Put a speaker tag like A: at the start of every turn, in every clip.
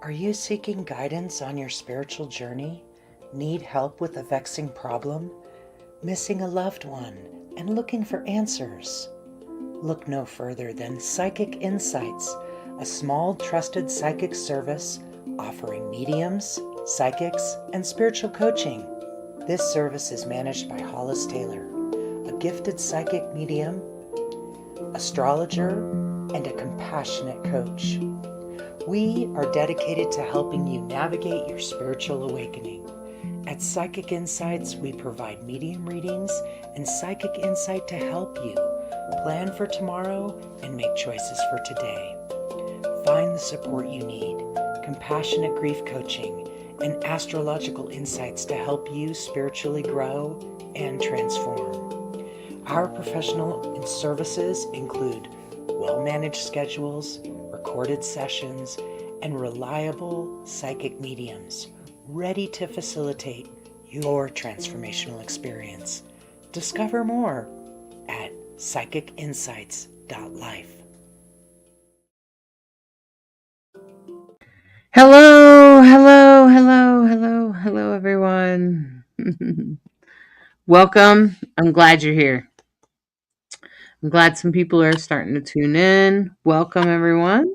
A: Are you seeking guidance on your spiritual journey? Need help with a vexing problem? Missing a loved one and looking for answers? Look no further than Psychic Insights, a small trusted psychic service offering mediums, psychics, and spiritual coaching. This service is managed by Hollis Taylor, a gifted psychic medium, astrologer, and a compassionate coach. We are dedicated to helping you navigate your spiritual awakening. At Psychic Insights, we provide medium readings and psychic insight to help you plan for tomorrow and make choices for today. Find the support you need, compassionate grief coaching, and astrological insights to help you spiritually grow and transform. Our professional services include well-managed schedules, recorded sessions, and reliable psychic mediums ready to facilitate your transformational experience. Discover more at psychicinsights.life.
B: Hello, everyone. Welcome. I'm glad you're here. I'm glad some people are starting to tune in. Welcome, everyone.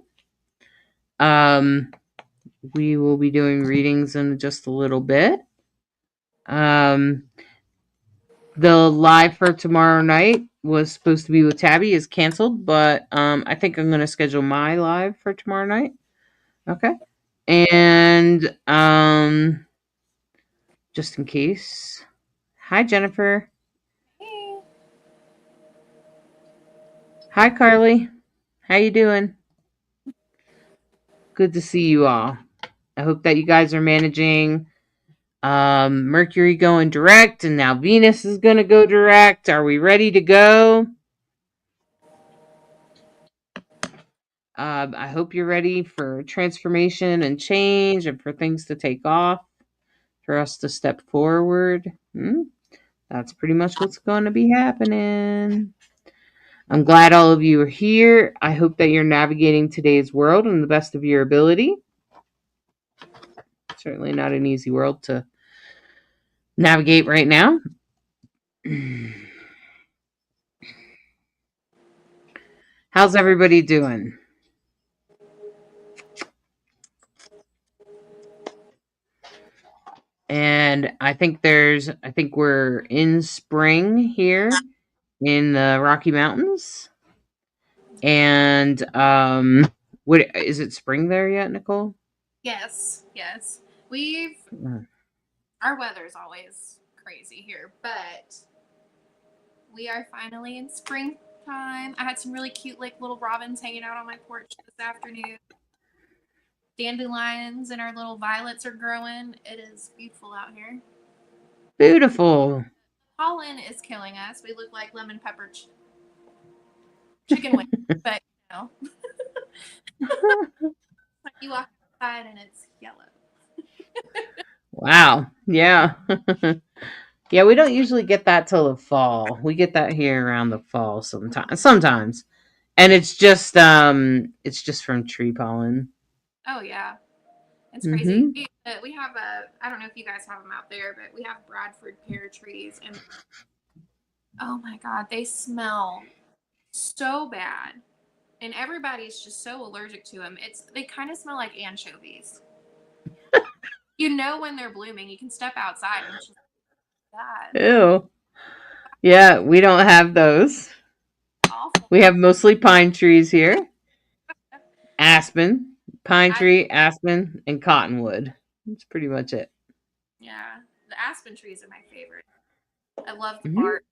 B: Um, we will be doing readings in just a little bit. The live for tomorrow night was supposed to be with Tabby is canceled, but I think I'm going to schedule my live for tomorrow night. Okay. And just in case. Hi, Jennifer.
C: Hey.
B: Hi, Carly. How you doing? Good to see you all. I hope that you guys are managing Mercury going direct, and now Venus is going to go direct. Are we ready to go? I hope you're ready for transformation and change and for things to take off, for us to step forward. That's pretty much what's going to be happening. I'm glad all of you are here. I hope that you're navigating today's world in the best of your ability. Certainly not an easy world to navigate right now. How's everybody doing? And I think we're in spring here in the Rocky Mountains. And what is it spring there yet, Nicole?
C: Yes. Our weather's always crazy here, but we are finally in springtime. I had some really cute little robins hanging out on my porch this afternoon. Dandelions and our little violets are growing. It is beautiful out here.
B: Beautiful.
C: Pollen is killing us. We look like lemon pepper chicken wings, but like you walk outside and it's yellow.
B: Wow. Yeah. Yeah, we don't usually get that till the fall. We get that here around the fall sometimes. And it's just from tree pollen.
C: Oh yeah, it's crazy.
B: Mhm.
C: We have I don't know if you guys have them out there, but we have Bradford pear trees, and oh my god, they smell so bad, and everybody's just so allergic to them. They kind of smell like anchovies. You know when they're blooming, you can step outside and it's just bad.
B: Ew. Yeah, we don't have those.
C: Awful.
B: We have mostly pine trees here. Aspen, pine
C: I
B: tree, aspen, and cottonwood. That's pretty much it.
C: Yeah, the aspen trees are my favorite. I love the
B: Mhm.
C: bark;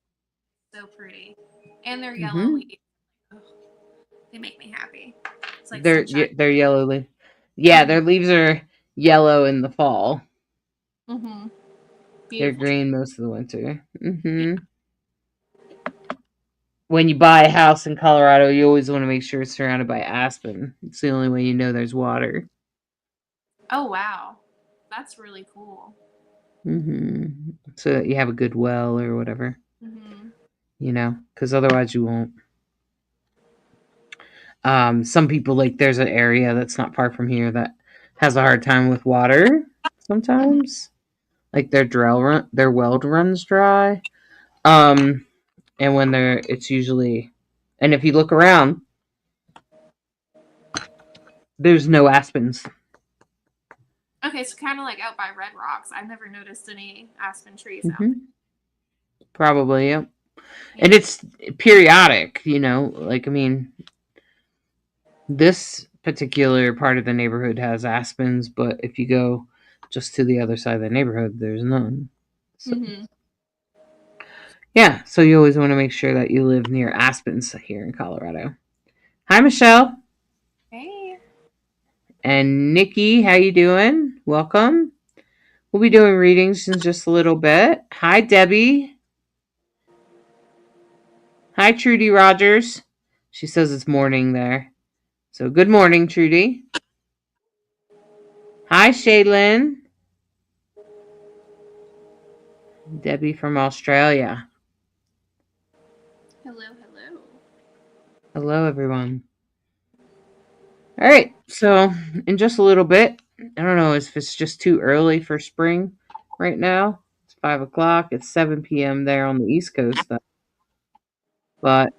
C: so pretty, and they're yellow
B: Mhm.
C: leaves. Ugh, they make me happy. It's like
B: They're
C: sunshine.
B: they're yellow leaf. Yeah,
C: Mm-hmm.
B: their leaves are yellow in the fall.
C: Mm-hmm.
B: They're
C: Beautiful tree.
B: green most of the winter. When you buy a house in Colorado, you always want to make sure it's surrounded by aspen. It's the only way you know there's water.
C: Oh wow, that's really cool.
B: So that you have a good well or whatever,
C: Mm-hmm.
B: because otherwise you won't. Some people, like, there's an area that's not far from here that has a hard time with water sometimes. Like their weld runs dry. And when it's usually, and if you look around, there's no aspens.
C: Okay, so kind of like out by Red Rocks. I've never noticed any aspen trees out
B: Mm-hmm. Probably, yeah.
C: there.
B: And it's periodic, like, I mean, this particular part of the neighborhood has aspens, but if you go just to the other side of the neighborhood, there's none. So,
C: Mm-hmm.
B: yeah, so you always want to make sure that you live near aspens here in Colorado. Hi, Michelle.
C: Hey.
B: And Nikki, how you doing? Welcome. We'll be doing readings in just a little bit. Hi, Debbie. Hi, Trudy Rogers. She says it's morning there. So good morning, Trudy. Hi, Shaylin. Debbie from Australia.
C: Hello, hello.
B: Hello, everyone. All right, so in just a little bit, I don't know if it's just too early for spring right now. It's 5 o'clock. It's 7 p.m. there on the East Coast, though. But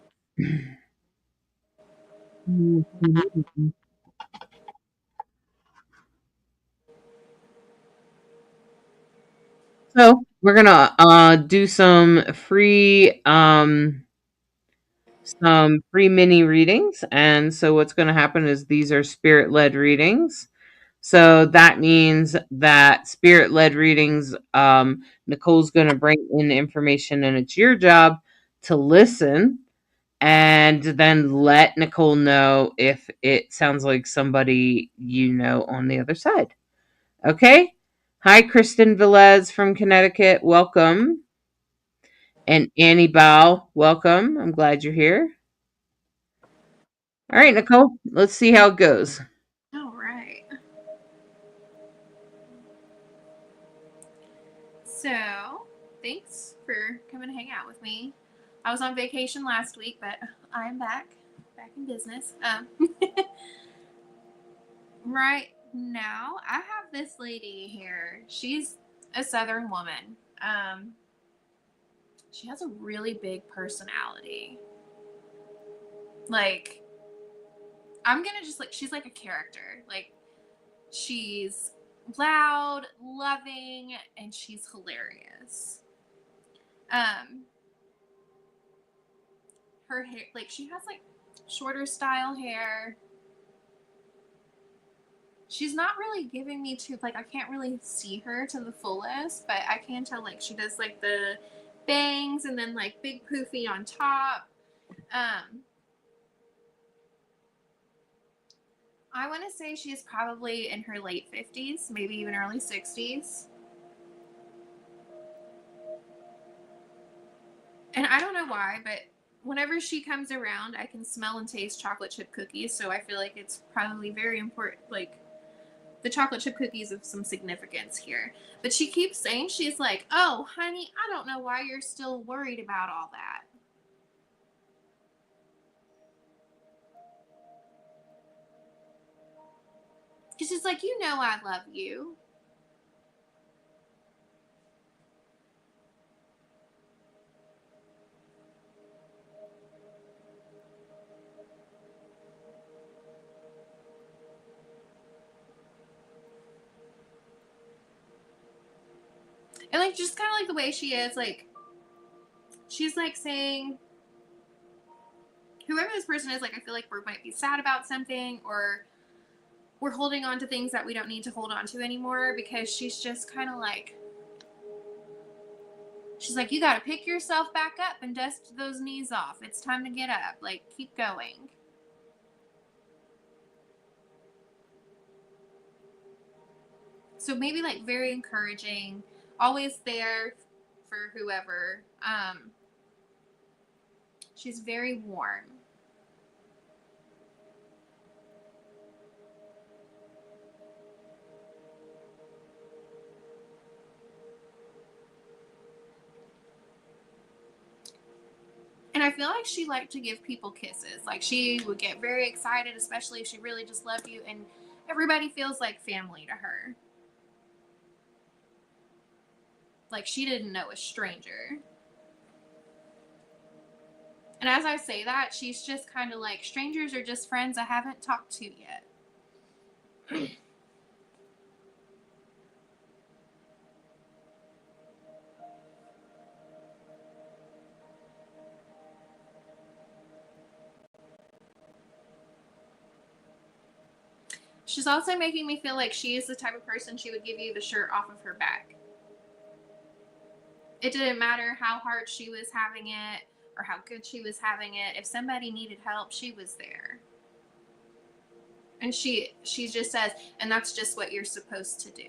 B: so we're gonna do some free mini readings, and so what's gonna happen is these are spirit led readings. So that means that spirit led readings, Nicole's going to bring in information, and it's your job to listen and then let Nicole know if it sounds like somebody on the other side. Okay? Hi, Kristen Velez from Connecticut. Welcome. And Annie Bow, welcome. I'm glad you're here. All right, Nicole, let's see how it goes.
C: All right. So, thanks for coming to hang out with me. I was on vacation last week, but I'm back in business. Right now, I have this lady here. She's a Southern woman. She has a really big personality. Like, I'm gonna just she's like a character. Like, she's loud, loving, and she's hilarious. Um, her hair, like, she has like shorter style hair. She's not really giving me too, like, I can't really see her to the fullest, but I can tell, like, she does like the bangs and then like big poofy on top. I want to say she's probably in her late 50s, maybe even early 60s. And I don't know why, but whenever she comes around, I can smell and taste chocolate chip cookies. So I feel like it's probably very important. Like, the chocolate chip cookies have some significance here. But she keeps saying, she's like, oh, honey, I don't know why you're still worried about all that. Because she's like, you know, I love you. And like, just kind of like the way she is, like, she's like saying, whoever this person is, like, I feel like we might be sad about something, or we're holding on to things that we don't need to hold on to anymore, because she's just kind of like, she's like, you got to pick yourself back up and dust those knees off. It's time to get up. Like, keep going. So maybe like very encouraging, always there for whoever. She's very warm. And I feel like she liked to give people kisses. Like, she would get very excited, especially if she really just loved you. And Everybody feels like family to her. Like she didn't know a stranger. And as I say that, she's just kind of like, strangers are just friends I haven't talked to yet. She's also making me feel like she is the type of person she would give you the shirt off of her back. It didn't matter how hard she was having it or how good she was having it. If somebody needed help, she was there. And she just says, and that's just what you're supposed to do.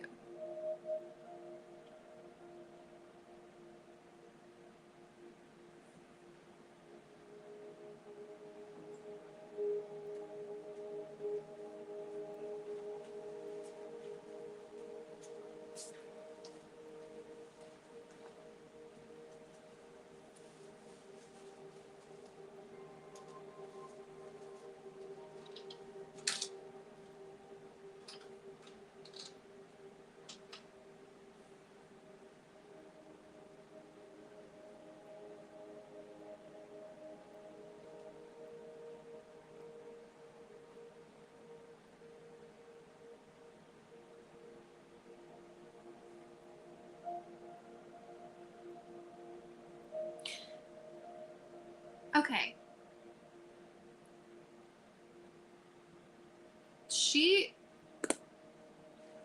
C: Okay.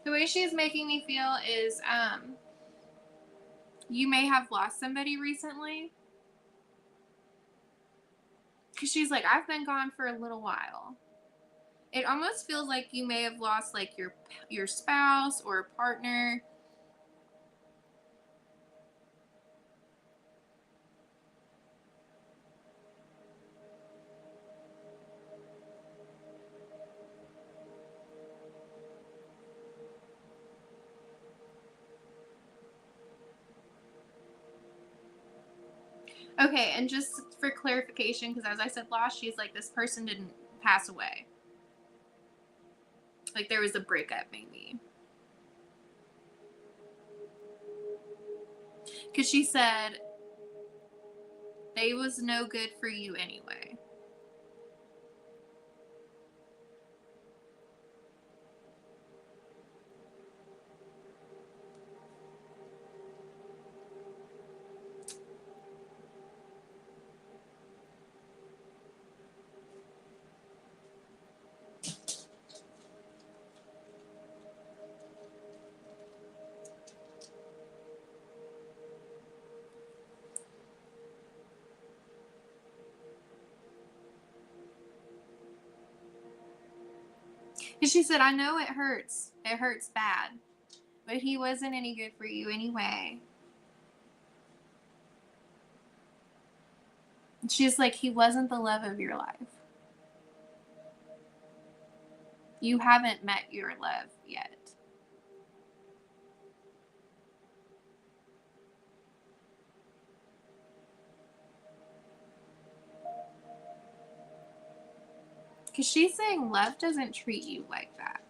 C: The way she's making me feel is, you may have lost somebody recently. Because she's like, I've been gone for a little while. It almost feels like you may have lost like your spouse or partner. Okay, and just for clarification, because as I said lost, she's like, this person didn't pass away. Like there was a breakup maybe. Because she said, they was no good for you anyway. Because she said, I know it hurts. It hurts bad. But he wasn't any good for you anyway. And she's like, he wasn't the love of your life. You haven't met your love yet. Because she's saying love doesn't treat you like that.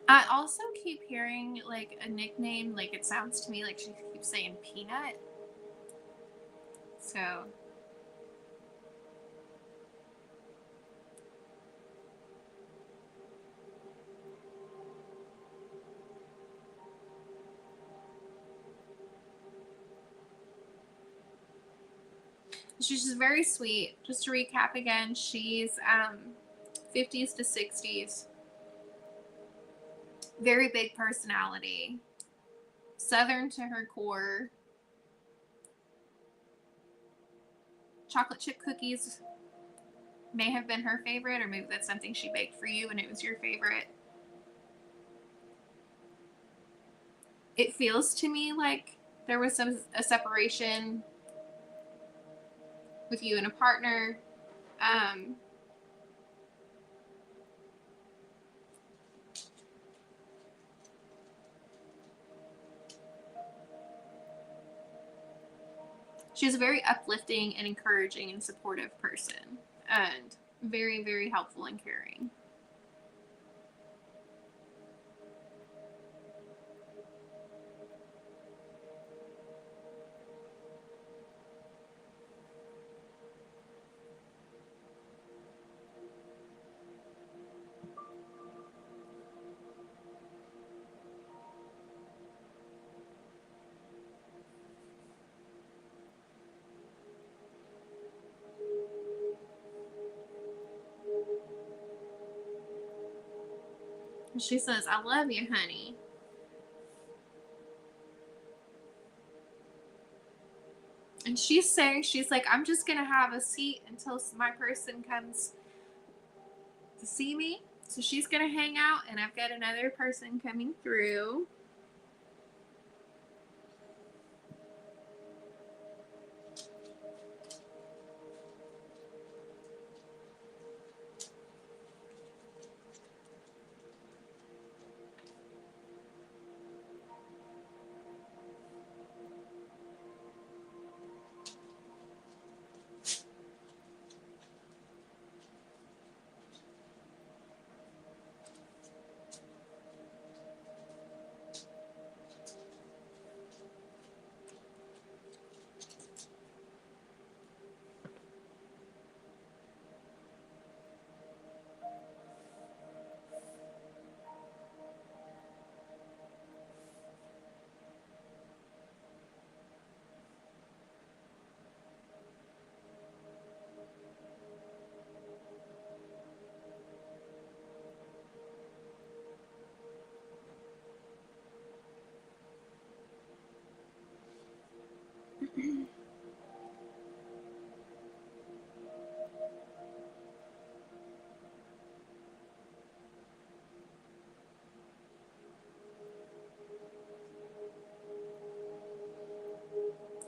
C: I also keep hearing like a nickname, like it sounds to me like she keeps saying Peanut. So she's just very sweet. Just to recap again, she's 50s to 60s. Very big personality. Southern to her core. Chocolate chip cookies may have been her favorite, or maybe that's something she baked for you and it was your favorite. it feels to me like there was a separation with you and a partner. Um, she's a very uplifting and encouraging and supportive person, and very, very helpful and caring. She says, I love you, honey. And she's saying, she's like, I'm just going to have a seat until my person comes to see me. So she's going to hang out, and I've got another person coming through.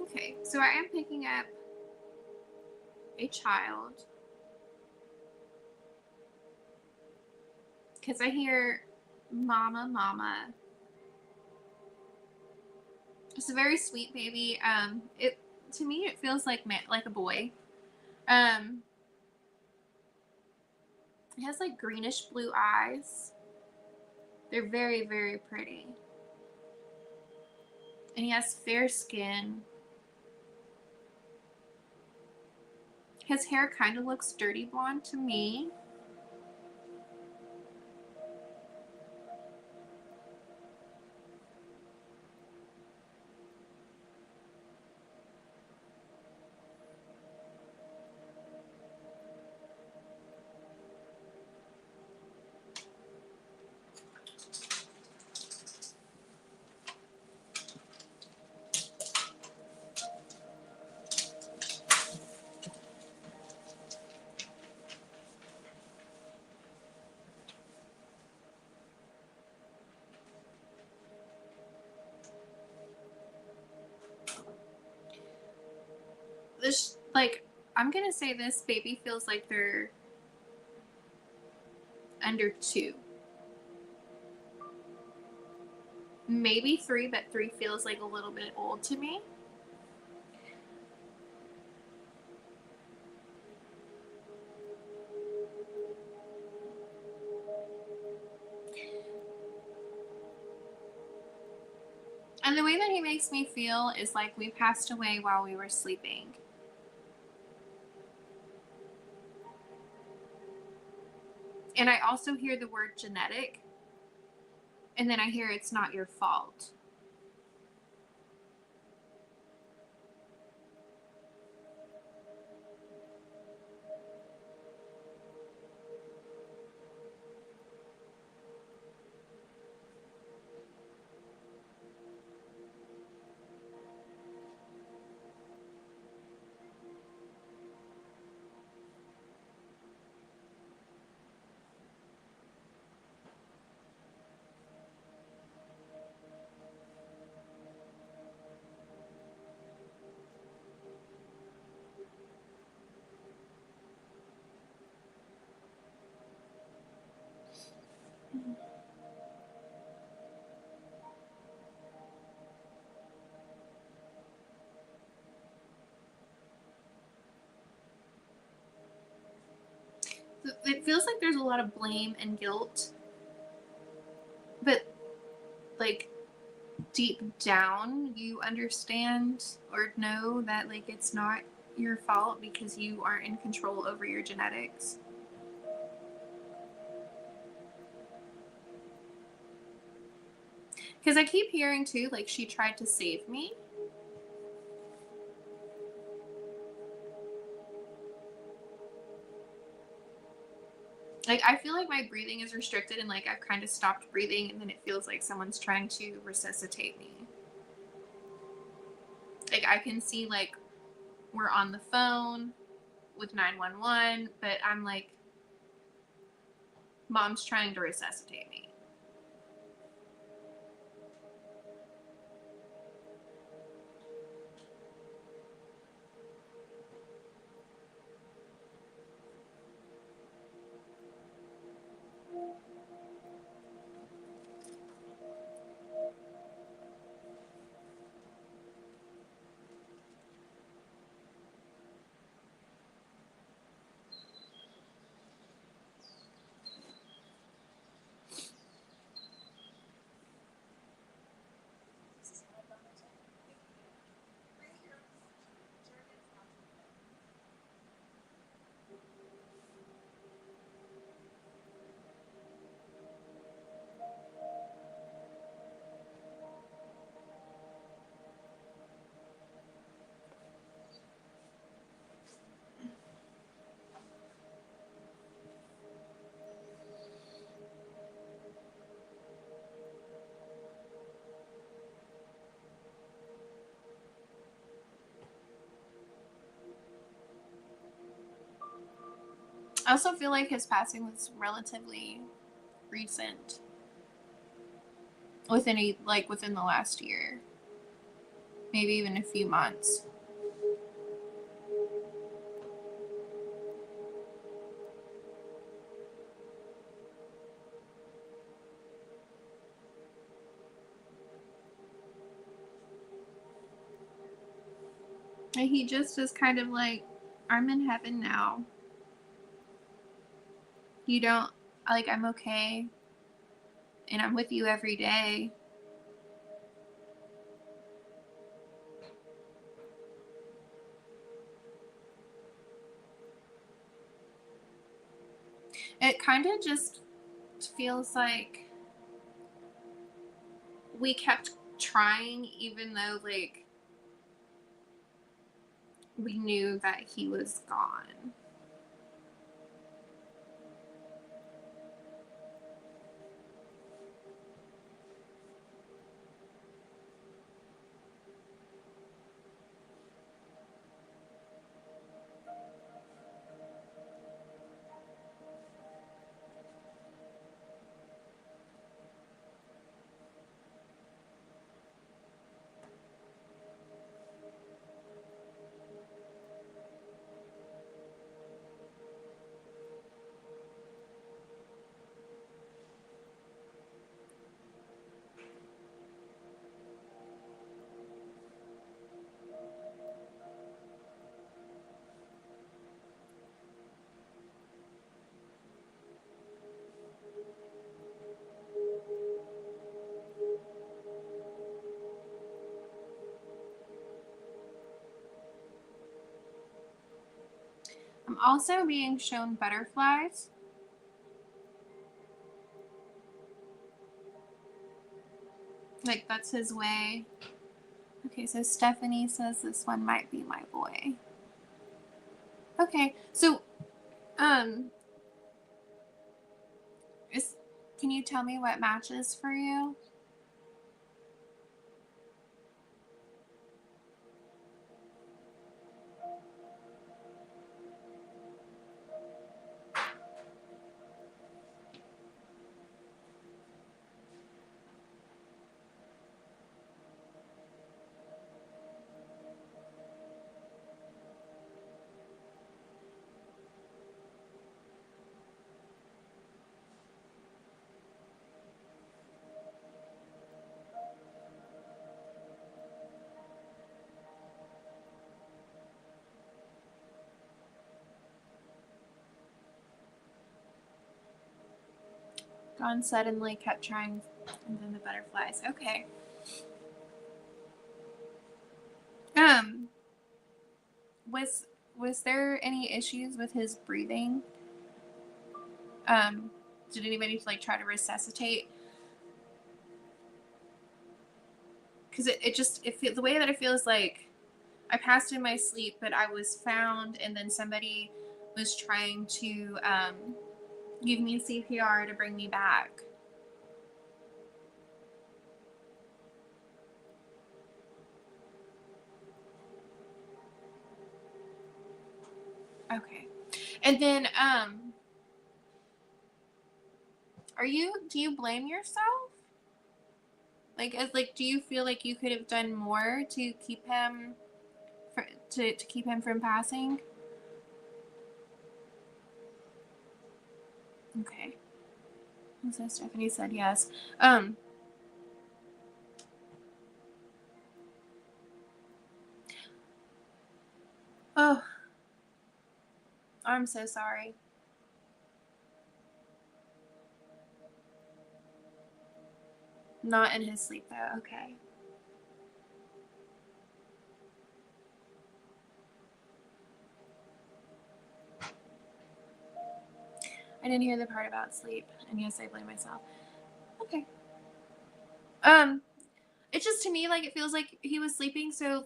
C: Okay, so I am picking up a child because I hear mama, mama. It's a very sweet baby. It to me it feels like a boy. Um, it has like greenish blue eyes. They're very, very pretty. And he has fair skin. His hair kind of looks dirty blonde to me. This, like, I'm gonna say this baby feels like they're under 2. Maybe 3, but 3 feels like a little bit old to me. And the way that he makes me feel is like we passed away while we were sleeping. And I also hear the word genetic. And then I hear it's not your fault. feels like there's a lot of blame and guilt, but like deep down you understand or know that like it's not your fault because you aren't in control over your genetics. Because I keep hearing too, like she tried to save me. Like I feel like my breathing is restricted and like I've kind of stopped breathing and then it feels like someone's trying to resuscitate me. Like I can see like we're on the phone with 911, but I'm like, mom's trying to resuscitate me. I also feel like his passing was relatively recent. Within the last year. Maybe even a few months. And he just is kind of like, I'm in heaven now. You don't, like, I'm okay. And I'm with you every day. It kind of just feels like we kept trying, even though, like, we knew that he was gone. I'm also being shown butterflies. Like, that's his way. Okay, so Stephanie says this one might be my boy. Okay, so, can you tell me what matches for you? Gone suddenly, kept trying, and then the butterflies. Okay. Um, was was there any issues with his breathing? Did anybody like try to resuscitate? Because the way that I feel is like I passed in my sleep, but I was found, and then somebody was trying to give me CPR to bring me back. Okay. And then do you blame yourself? Do you feel like you could have done more to keep him to keep him from passing? Okay. So Stephanie said yes. Oh, I'm so sorry. Not in his sleep though. Okay. I didn't hear the part about sleep, and yes, I blame myself. Okay. Um, it's just to me like it feels like he was sleeping, so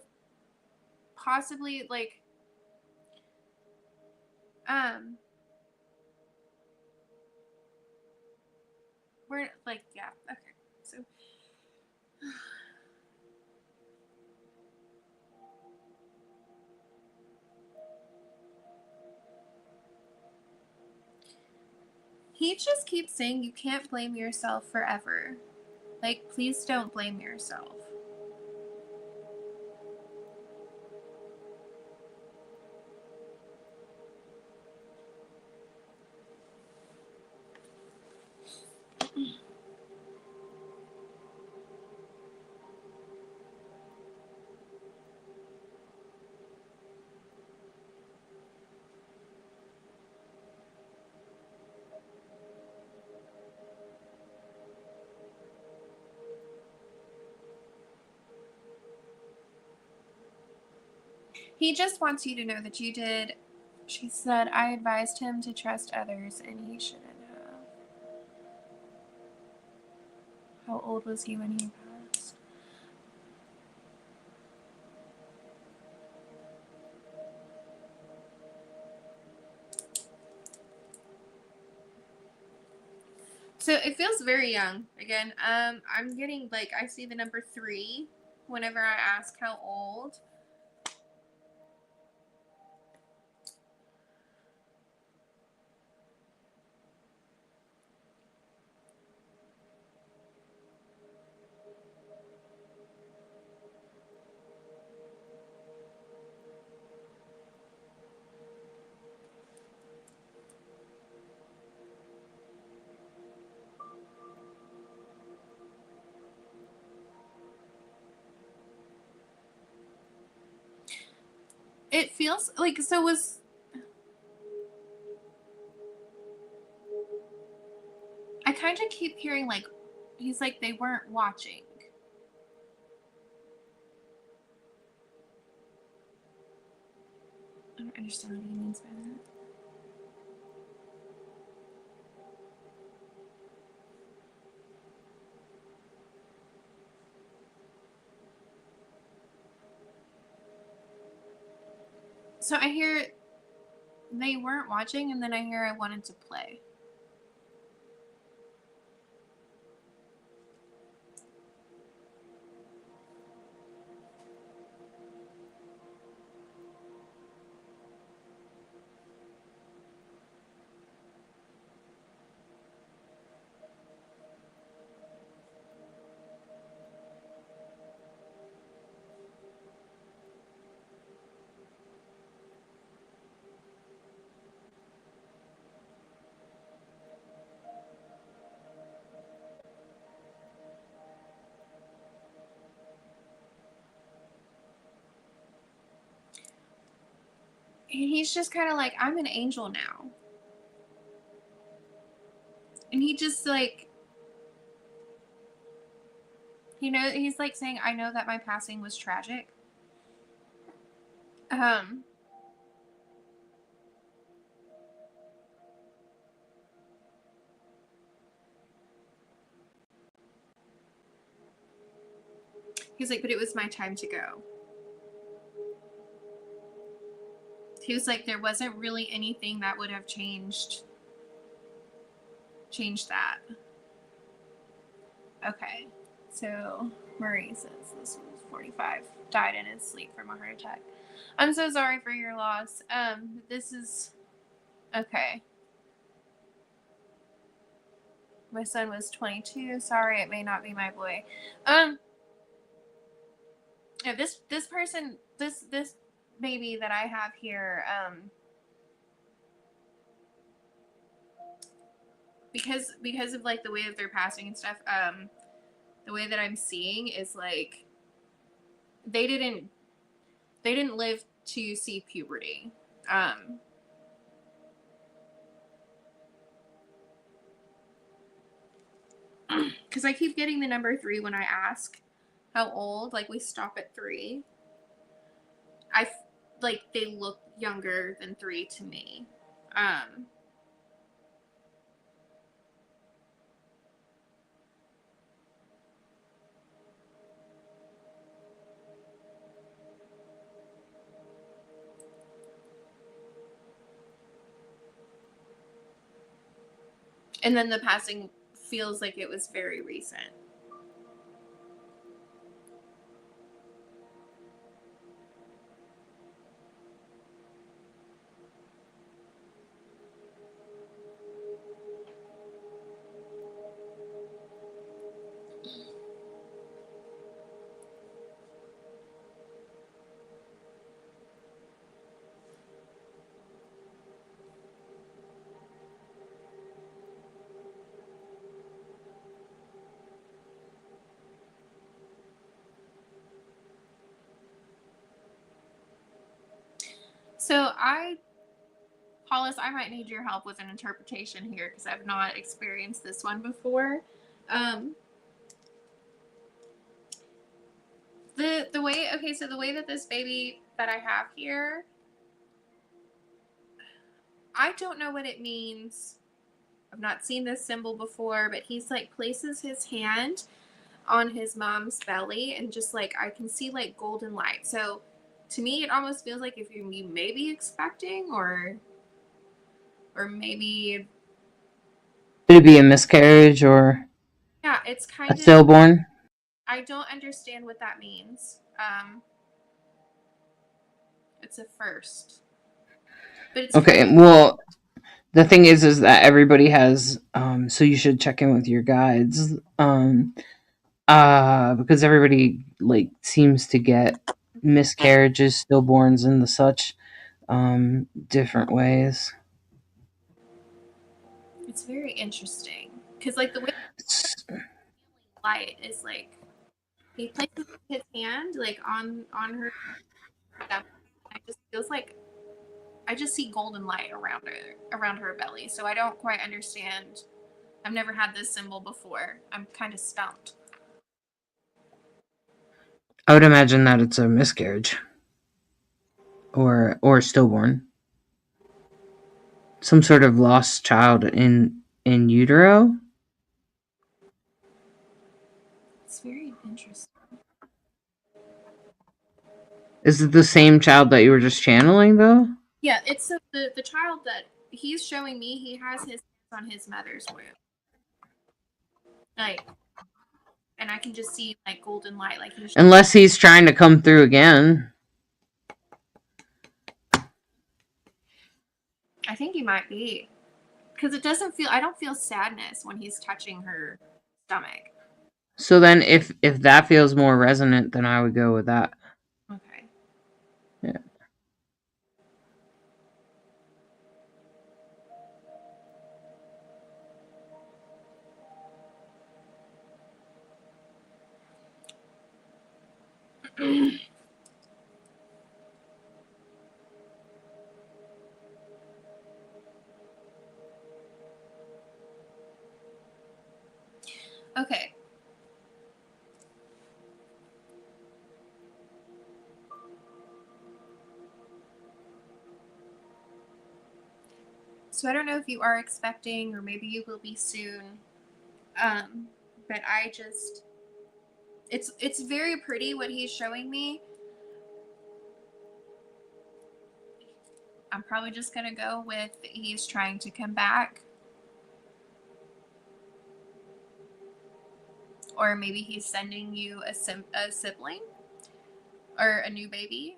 C: possibly like um we're like yeah okay so he just keeps saying you can't blame yourself forever. Like, please don't blame yourself. He just wants you to know that you did. She said, I advised him to trust others, and he shouldn't have. How old was he when he passed? So it feels very young. Again, I'm getting like I see the number 3 whenever I ask how old. It feels like so was. I kind of keep hearing like he's like they weren't watching. I don't understand what he means by that. So I hear they weren't watching, and then I hear I wanted to play. And he's just kind of like, I'm an angel now. And he just like, he's like saying, I know that my passing was tragic. He's like, but it was my time to go. He was like, there wasn't really anything that would have changed that. Okay. So Marie says this was 45. Died in his sleep from a heart attack. I'm so sorry for your loss. This is okay. My son was 22. Sorry, it may not be my boy. Yeah, this person, this baby that I have here, because of like the way that they're passing and stuff, the way that I'm seeing is like they didn't live to see puberty. Because I keep getting the number 3 when I ask how old. Like we stop at 3. Like they look younger than 3 to me. And then the passing feels like it was very recent. So Paulus, I might need your help with an interpretation here because I've not experienced this one before. The way, okay, so the way that this baby that I have here, I don't know what it means. I've not seen this symbol before, but he's like places his hand on his mom's belly and just like I can see like golden light. So to me, it almost feels like if you may be expecting or maybe
B: Could it be a miscarriage or
C: yeah, it's
B: a
C: kind of,
B: stillborn?
C: I don't understand what that means. It's a first, but it's
B: Okay,
C: very
B: well, the thing is that everybody has, so you should check in with your guides, because everybody like seems to get miscarriages, stillborns, and the such, different ways.
C: it's very interesting because like the way light is like he places his hand like on her stomach. And it just feels like I just see golden light around her belly. So I don't quite understand. I've never had this symbol before. I'm kind of stumped.
B: I would imagine that it's a miscarriage or stillborn, some sort of lost child in utero.
C: It's very interesting.
B: Is it the same child that you were just channeling though?
C: Yeah, it's the child that he's showing me. He has his hands on his mother's womb, like, and I can just see like golden light, like he's.
B: Unless he's trying to come through again.
C: I think he might be, because it doesn't feel. I don't feel sadness when he's touching her stomach.
B: So then if that feels more resonant, then I would go with that.
C: Okay.
B: Yeah.
C: Okay. So I don't know if you are expecting, or maybe you will be soon. But it's very pretty what he's showing me. I'm probably just gonna go with he's trying to come back. Or maybe he's sending you a sibling or a new baby.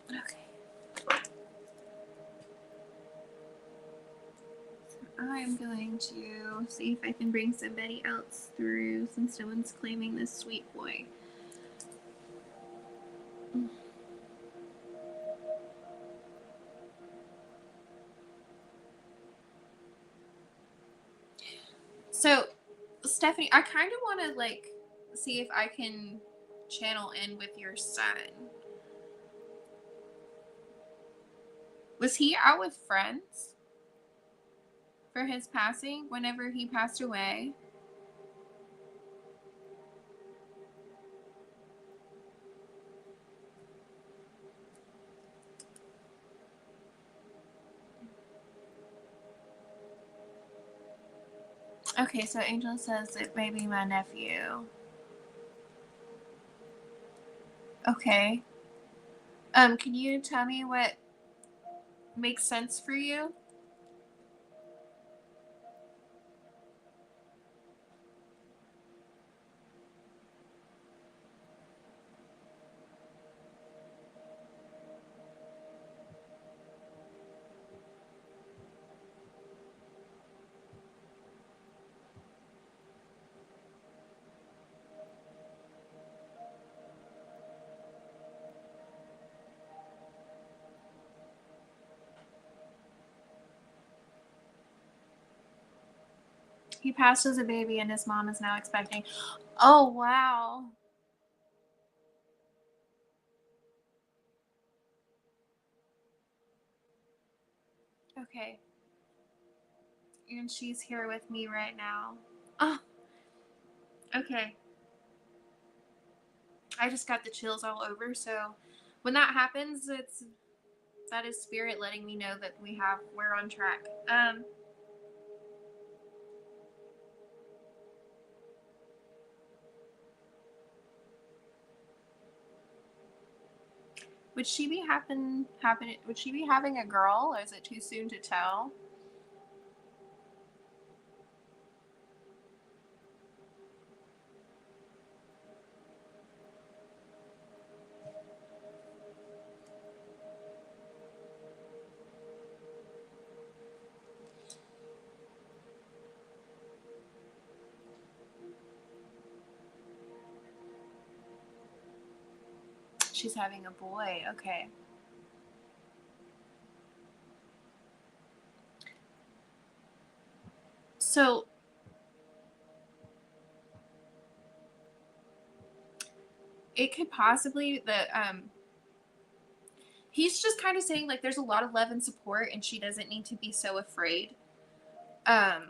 C: Okay. I'm going to see if I can bring somebody else through since no one's claiming this sweet boy. So, Stephanie, I kind of want to like see if I can channel in with your son. Was he out with friends for his passing whenever he passed away? Okay, so Angel says it may be my nephew. Okay. Can you tell me what makes sense for you? He passed as a baby and his mom is now expecting. Oh, wow. Okay. And she's here with me right now. Oh, okay. I just got the chills all over. So when that happens, that is spirit letting me know that we're on track. Would she be would she be having a girl, or is it too soon to tell? She's having a boy. Okay. So it could possibly he's just kind of saying like there's a lot of love and support and she doesn't need to be so afraid. I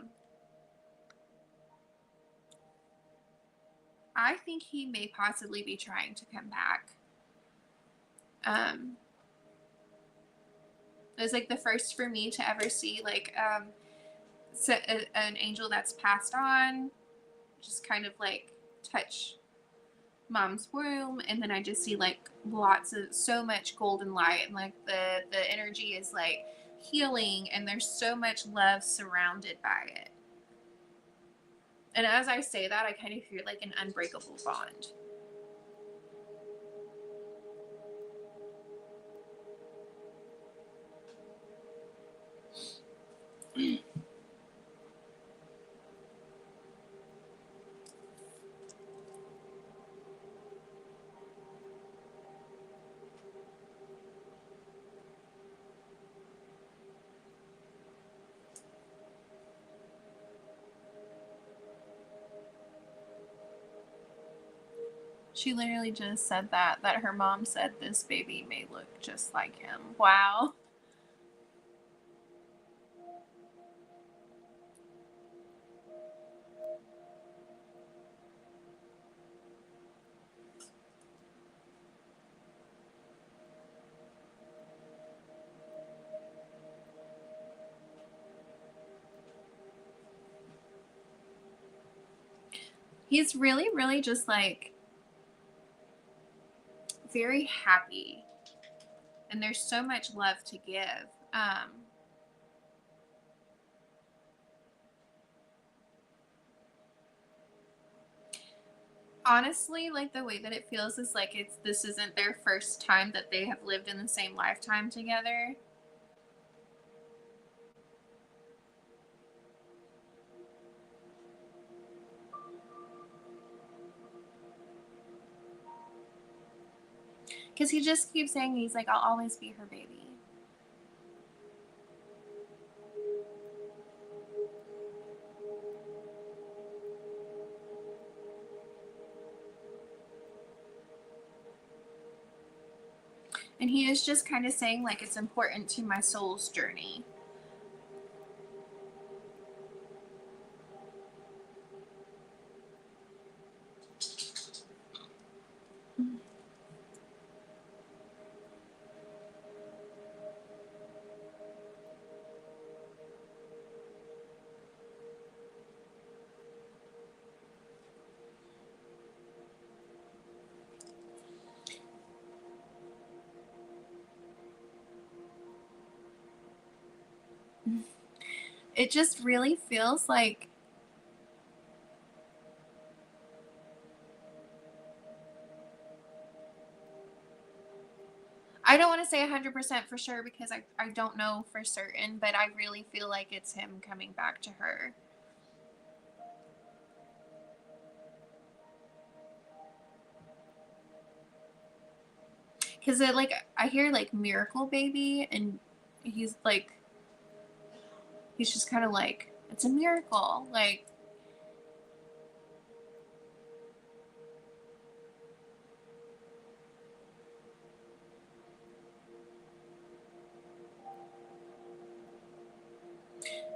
C: think he may possibly be trying to come back. It was like the first for me to ever see like an angel that's passed on, just kind of like touch mom's womb, and then I just see like lots of so much golden light, and like the energy is like healing, and there's so much love surrounded by it. And as I say that, I kind of feel like an unbreakable bond. She literally just said that her mom said this baby may look just like him. Wow. He's really, really just like very happy, and there's so much love to give. Honestly, like the way that it feels is like this isn't their first time that they have lived in the same lifetime together. Because he just keeps saying, he's like, I'll always be her baby. And he is just kind of saying, like, it's important to my soul's journey. It just really feels like I don't want to say 100% for sure because I don't know for certain, but I really feel like it's him coming back to her. Because like I hear like miracle baby, and he's just kind of like, it's a miracle, like.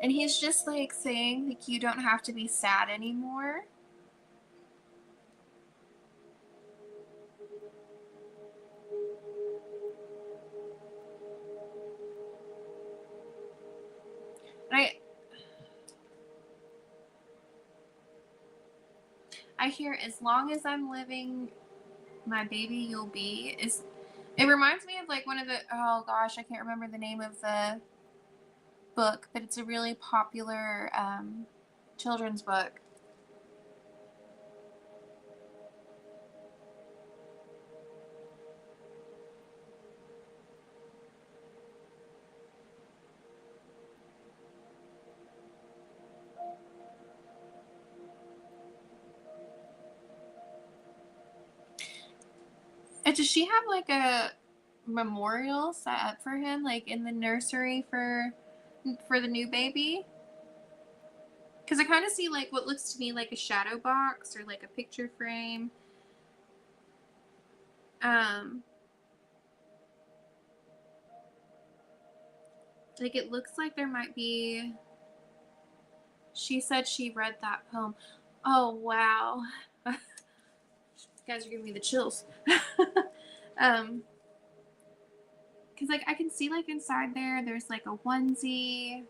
C: And he's just like saying, like, you don't have to be sad anymore. And I hear, as long as I'm living, my baby you'll be. It reminds me of like one of the, oh gosh, I can't remember the name of the book, but it's a really popular children's book. And does she have like a memorial set up for him, like in the nursery for the new baby? Because I kind of see like what looks to me like a shadow box or like a picture frame. Like it looks like there might be. She said she read that poem. Oh wow. You guys are giving me the chills. Because like I can see like inside there's like a onesie,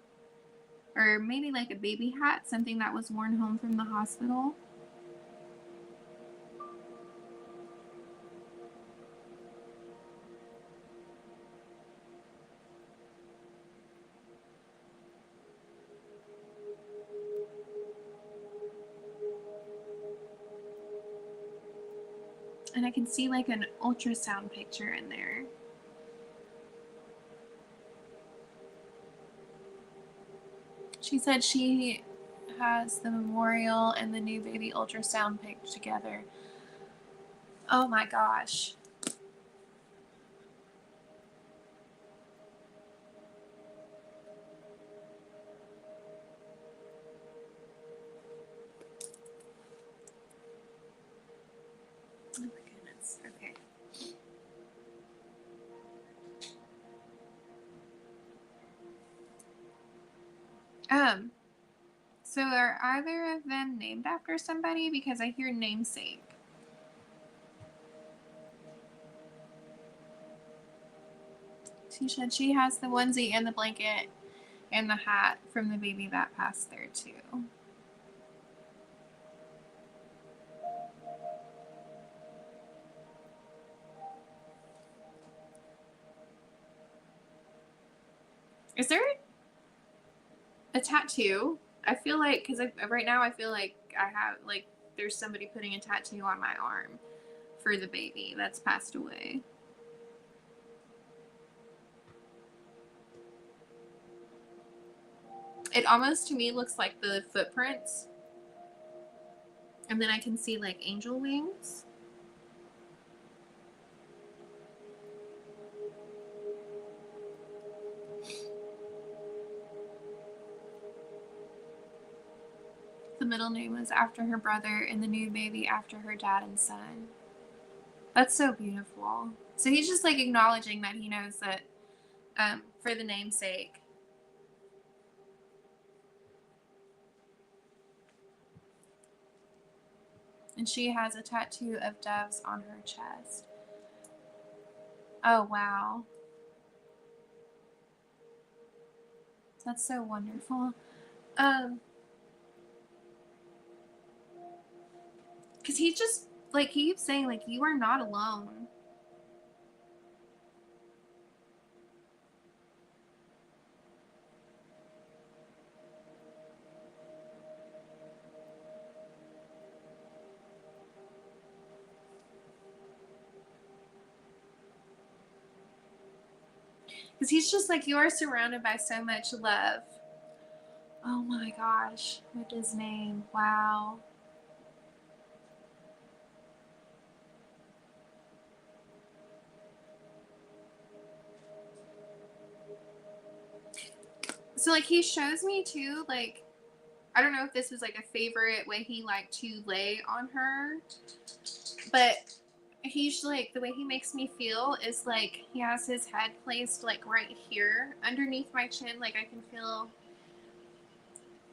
C: or maybe like a baby hat, something that was worn home from the hospital. And I can see like an ultrasound picture in there. She said she has the memorial and the new baby ultrasound pic together. Oh my gosh. Oh my goodness. Okay. So are either of them named after somebody? Because I hear namesake. She said she has the onesie and the blanket and the hat from the baby that passed there too. Is there a tattoo? I feel like, because right now I feel like I have, like, there's somebody putting a tattoo on my arm for the baby that's passed away. It almost to me looks like the footprints. And then I can see like angel wings. The middle name was after her brother and the new baby after her dad and son. That's so beautiful. So he's just like acknowledging that he knows that for the namesake. And she has a tattoo of doves on her chest. Oh, wow. That's so wonderful. Because he just, like, he keeps saying, like, you are not alone. Because he's just like, you are surrounded by so much love. Oh my gosh. With his name. Wow. So, like, he shows me too, like, I don't know if this was like a favorite way he liked to lay on her, but he's like, the way he makes me feel is like he has his head placed like right here underneath my chin. Like, I can feel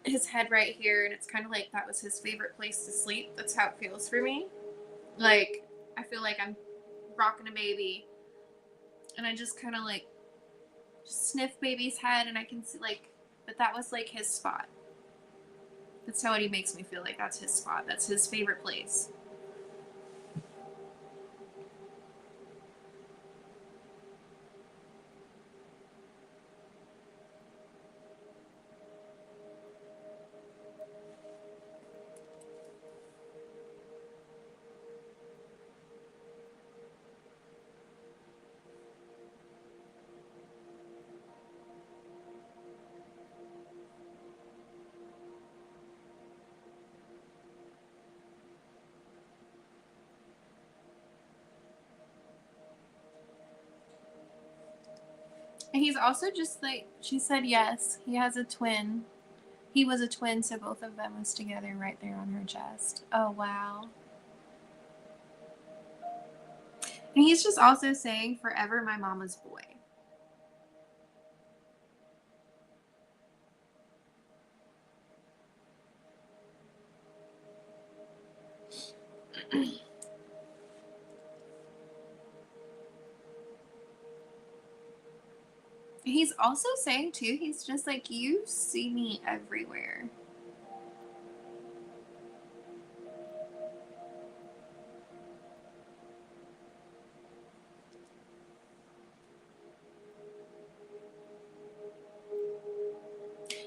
C: his head right here, and it's kind of like that was his favorite place to sleep. That's how it feels for me. Like, I feel like I'm rocking a baby, and I just kind of like sniff baby's head, and I can see like, but that was like his spot. That's how he makes me feel, like that's his spot. That's his favorite place. And he's also just like, she said yes, he has a twin. He was a twin, so both of them was together right there on her chest. Oh, wow. And he's just also saying, forever my mama's boy. He's also saying, too, he's just like, you see me everywhere.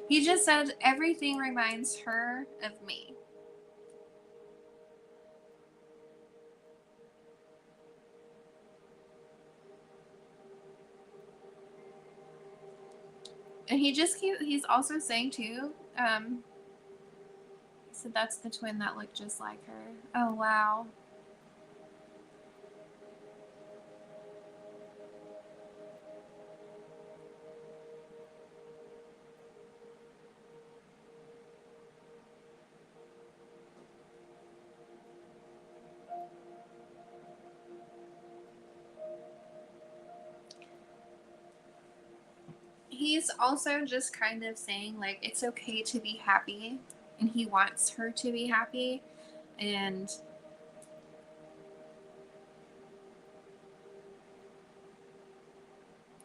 C: He just said everything reminds her of me. And he's also saying too, he said that's the twin that looked just like her. Oh, wow. He's also just kind of saying, like, it's okay to be happy, and he wants her to be happy. And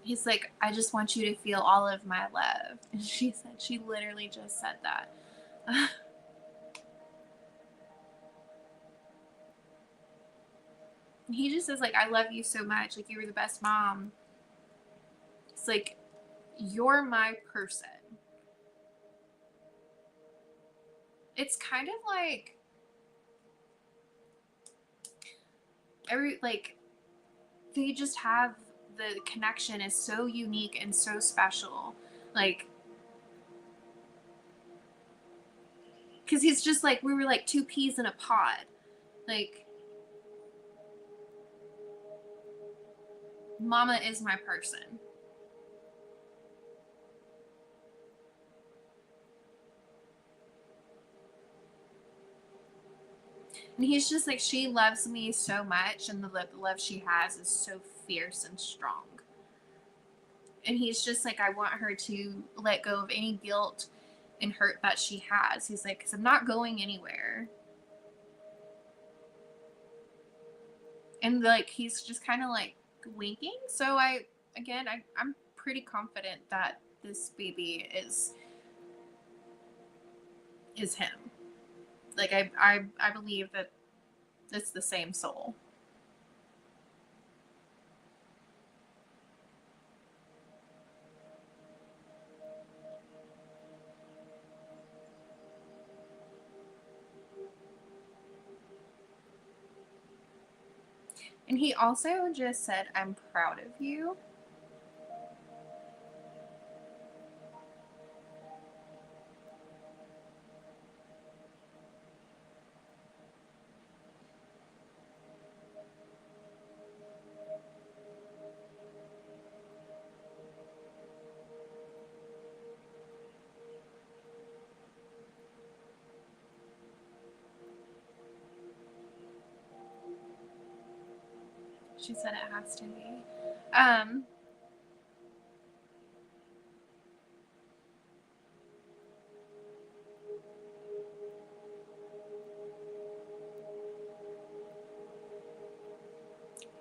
C: he's like, I just want you to feel all of my love. And she literally just said that. He just says, like, I love you so much. Like, you were the best mom. It's like, you're my person. It's kind of like they just have the connection is so unique and so special. Like, because he's just like, we were like two peas in a pod. Like, mama is my person. And he's just like, she loves me so much, and the love she has is so fierce and strong. And he's just like, I want her to let go of any guilt and hurt that she has. He's like, because I'm not going anywhere. And like, he's just kind of like winking. So I'm pretty confident that this baby is him. Like, I believe that it's the same soul. And he also just said, I'm proud of you. She said it has to be.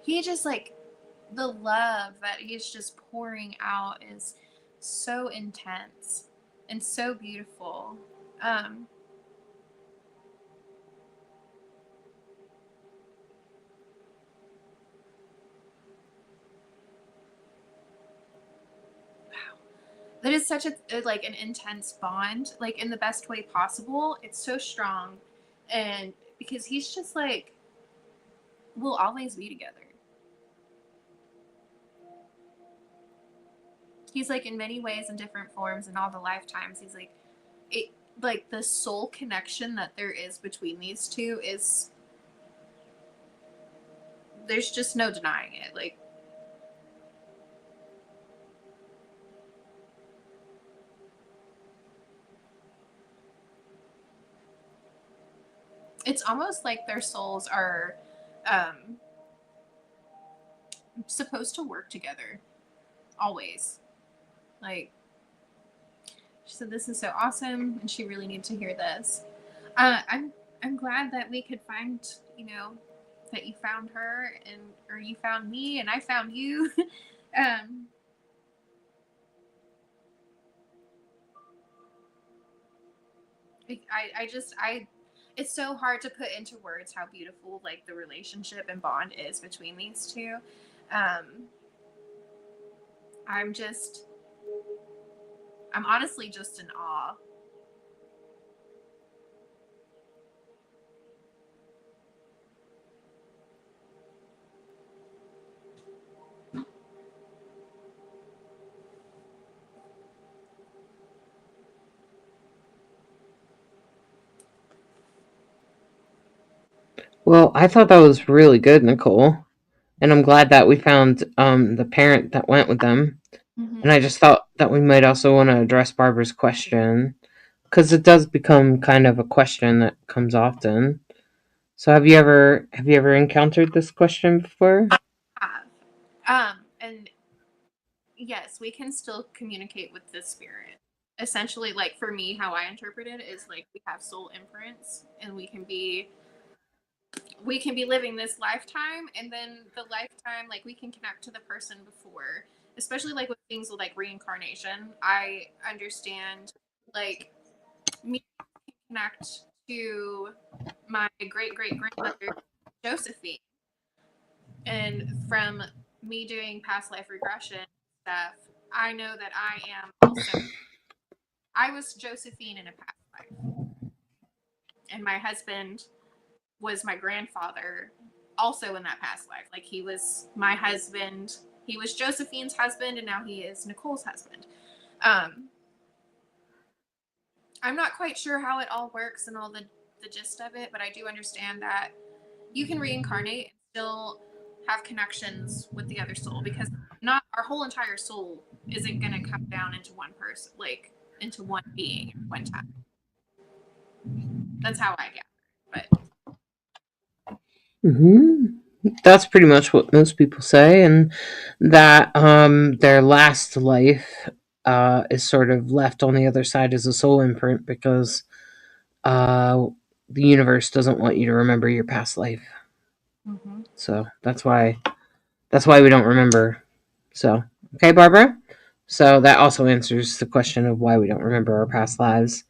C: He just like, the love that he's just pouring out is so intense and so beautiful. Um, that is such a like an intense bond, like in the best way possible. It's so strong, and because he's just like, we'll always be together. He's like, in many ways, in different forms, in all the lifetimes. He's like, it, like the soul connection that there is between these two is, there's just no denying it. Like, it's almost like their souls are um, supposed to work together always. Like, she said, this is so awesome, and she really needed to hear this. I'm glad that we could find, that you found her, or you found me, and I found you. um, I it's so hard to put into words how beautiful like the relationship and bond is between these two. Um, I'm just, I'm honestly just in awe.
B: Well, I thought that was really good, Nicole. And I'm glad that we found the parent that went with them. And I
C: Mm-hmm.
B: just thought that we might also want to address Barbara's question because it does become kind of a question that comes often. So have you ever encountered this question before?
C: Have. And yes, we can still communicate with the spirit. Essentially, like for me, how I interpret it is like we have soul imprints, and we can be living this lifetime, and then the lifetime, like we can connect to the person before, especially like with things like reincarnation. I understand, like me can connect to my great great grandmother Josephine, and from me doing past life regression stuff, I know that I was Josephine in a past life, and my husband was my grandfather also in that past life. Like he was my husband. He was Josephine's husband, and now he is Nicole's husband. Um, I'm not quite sure how it all works and all the gist of it, but I do understand that you can reincarnate and still have connections with the other soul, because not our whole entire soul isn't going to come down into one person, like into one being at one time. That's how I get it.
B: Hmm. That's pretty much what most people say, and that their last life is sort of left on the other side as a soul imprint because uh, the universe doesn't want you to remember your past life.
C: Mm-hmm.
B: So that's why we don't remember. So okay, Barbara. So that also answers the question of why we don't remember our past lives,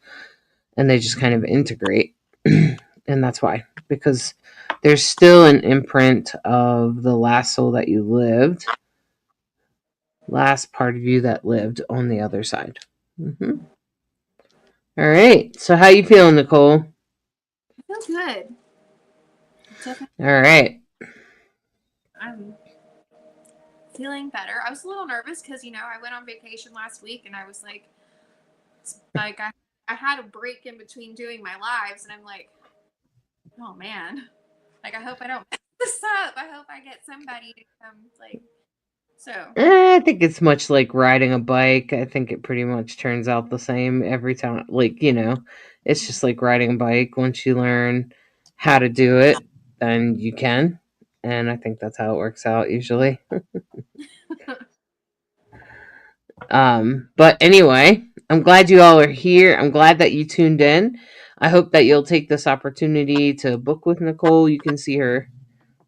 B: and they just kind of integrate, and that's why, because there's still an imprint of the last soul that you lived, last part of you that lived on the other side. Hmm. All right. So how you feeling, Nicole?
C: I feel good. Definitely,
B: All right.
C: I'm feeling better. I was a little nervous because I went on vacation last week, and I was like I had a break in between doing my lives, and I'm like, oh man, like I hope I don't mess this up. I hope I get somebody to come, like, so.
B: I think it's much like riding a bike. I think it pretty much turns out the same every time. Like, it's just like riding a bike. Once you learn how to do it, then you can. And I think that's how it works out usually. But anyway, I'm glad you all are here. I'm glad that you tuned in. I hope that you'll take this opportunity to book with Nicole. You can see her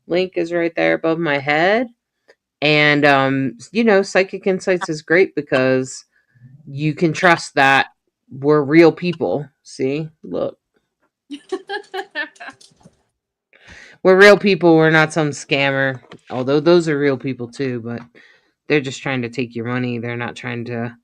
B: link is right there above my head. And Psychic Insights is great because you can trust that we're real people. See, look, we're real people. We're not some scammer. Although those are real people too, but they're just trying to take your money. They're not trying to.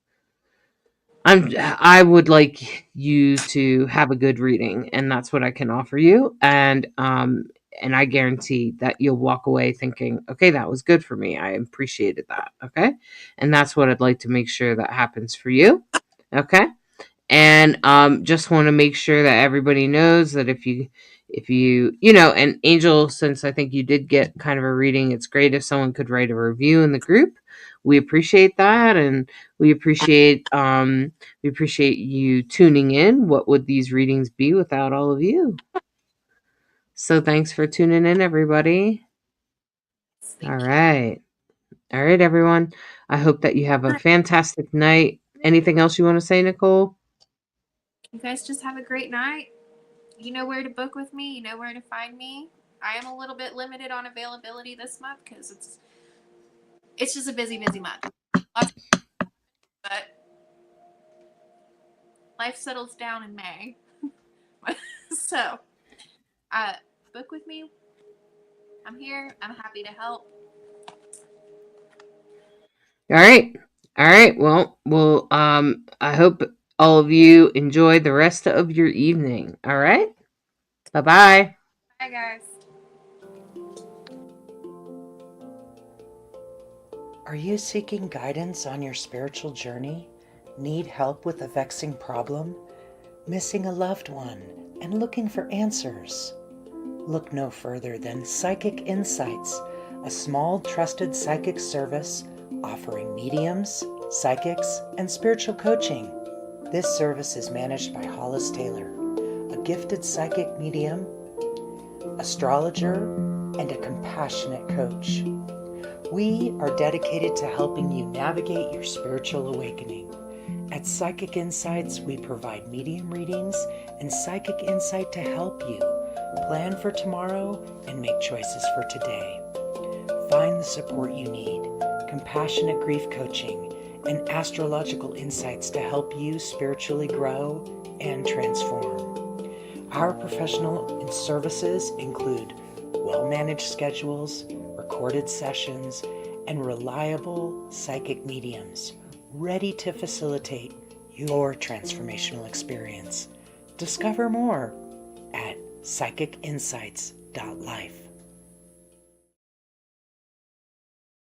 B: I would like you to have a good reading, and that's what I can offer you. And I guarantee that you'll walk away thinking, okay, that was good for me. I appreciated that. Okay, and that's what I'd like to make sure that happens for you. Okay. And just want to make sure that everybody knows that if you and Angel, since I think you did get kind of a reading, it's great if someone could write a review in the group. We appreciate that, and we appreciate you tuning in. What would these readings be without all of you? So thanks for tuning in, everybody. All
C: Thank you.
B: right. All right, everyone. I hope that you have a fantastic night. Anything else you want to say, Nicole?
C: You guys just have a great night. You know where to book with me. You know where to find me. I am a little bit limited on availability this month because it's just a busy month. Lots of, but life settles down in May. So, uh, book with me. I'm here. I'm happy to help.
B: All right. All right. Well, I hope all of you enjoy the rest of your evening. All right. Bye-bye.
C: Bye, guys.
A: Are you seeking guidance on your spiritual journey? Need help with a vexing problem? Missing a loved one and looking for answers? Look no further than Psychic Insights, a small trusted psychic service offering mediums, psychics, and spiritual coaching. This service is managed by Hollis Taylor, a gifted psychic medium, astrologer, and a compassionate coach. We are dedicated to helping you navigate your spiritual awakening. At Psychic Insights, we provide medium readings and psychic insight to help you plan for tomorrow and make choices for today. Find the support you need, compassionate grief coaching, and astrological insights to help you spiritually grow and transform. Our professional services include well-managed schedules, recorded sessions, and reliable psychic mediums ready to facilitate your transformational experience. Discover more at psychicinsights.life.